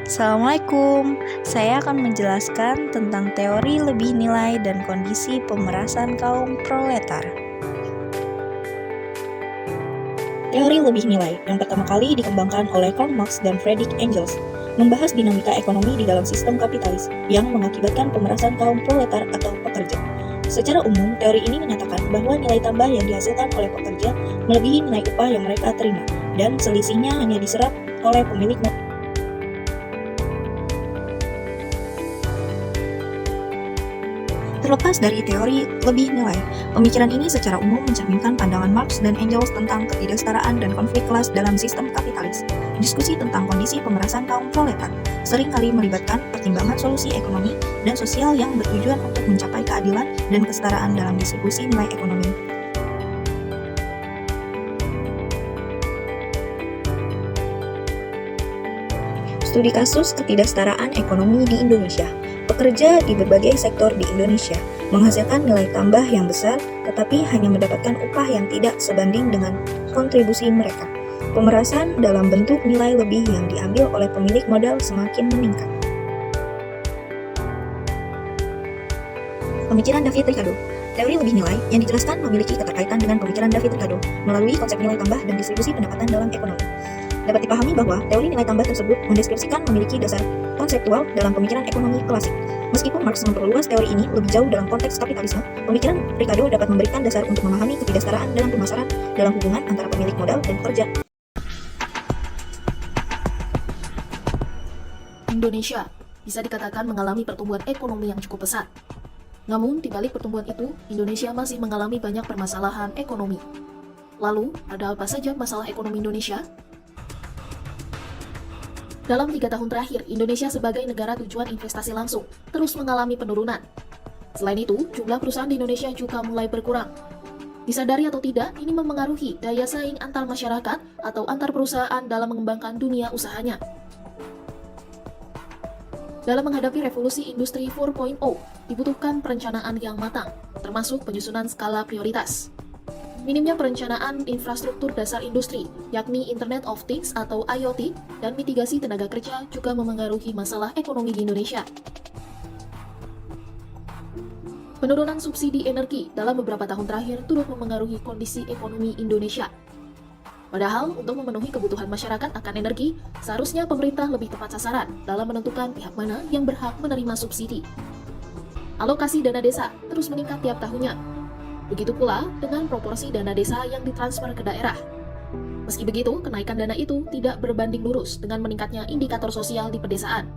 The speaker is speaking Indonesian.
Assalamualaikum, saya akan menjelaskan tentang teori lebih nilai dan kondisi pemerasan kaum proletar. Teori lebih nilai yang pertama kali dikembangkan oleh Karl Marx dan Friedrich Engels membahas dinamika ekonomi di dalam sistem kapitalis yang mengakibatkan pemerasan kaum proletar atau pekerja. Secara umum, teori ini menyatakan bahwa nilai tambah yang dihasilkan oleh pekerja melebihi nilai upah yang mereka terima, dan selisihnya hanya diserap oleh pemilik modal. Terlepas dari teori lebih nilai, pemikiran ini secara umum mencerminkan pandangan Marx dan Engels tentang ketidaksetaraan dan konflik kelas dalam sistem kapitalis. Diskusi tentang kondisi pemerasan kaum proletar seringkali melibatkan pertimbangan solusi ekonomi dan sosial yang bertujuan untuk mencapai keadilan dan kesetaraan dalam distribusi nilai ekonomi. Studi kasus ketidaksetaraan ekonomi di Indonesia. Pekerja di berbagai sektor di Indonesia menghasilkan nilai tambah yang besar, tetapi hanya mendapatkan upah yang tidak sebanding dengan kontribusi mereka. Pemerasan dalam bentuk nilai lebih yang diambil oleh pemilik modal semakin meningkat. Pemikiran David Ricardo. Teori lebih nilai yang dijelaskan memiliki keterkaitan dengan pemikiran David Ricardo melalui konsep nilai tambah dan distribusi pendapatan dalam ekonomi. Dapat dipahami bahwa teori nilai tambah tersebut mendeskripsikan memiliki dasar konseptual dalam pemikiran ekonomi klasik. Meskipun Marx memperluas teori ini lebih jauh dalam konteks kapitalisme, pemikiran Ricardo dapat memberikan dasar untuk memahami ketidaksetaraan dalam pemasaran dalam hubungan antara pemilik modal dan pekerja. Indonesia bisa dikatakan mengalami pertumbuhan ekonomi yang cukup pesat. Namun, di balik pertumbuhan itu, Indonesia masih mengalami banyak permasalahan ekonomi. Lalu, ada apa saja masalah ekonomi Indonesia? Dalam 3 tahun terakhir, Indonesia sebagai negara tujuan investasi langsung terus mengalami penurunan. Selain itu, jumlah perusahaan di Indonesia juga mulai berkurang. Disadari atau tidak, ini memengaruhi daya saing antar masyarakat atau antar perusahaan dalam mengembangkan dunia usahanya. Dalam menghadapi revolusi industri 4.0, dibutuhkan perencanaan yang matang, termasuk penyusunan skala prioritas. Minimnya perencanaan infrastruktur dasar industri, yakni Internet of Things atau IoT, dan mitigasi tenaga kerja juga memengaruhi masalah ekonomi di Indonesia. Penurunan subsidi energi dalam beberapa tahun terakhir turut memengaruhi kondisi ekonomi Indonesia. Padahal, untuk memenuhi kebutuhan masyarakat akan energi, seharusnya pemerintah lebih tepat sasaran dalam menentukan pihak mana yang berhak menerima subsidi. Alokasi dana desa terus meningkat tiap tahunnya. Begitu pula dengan proporsi dana desa yang ditransfer ke daerah. Meski begitu, kenaikan dana itu tidak berbanding lurus dengan meningkatnya indikator sosial di pedesaan.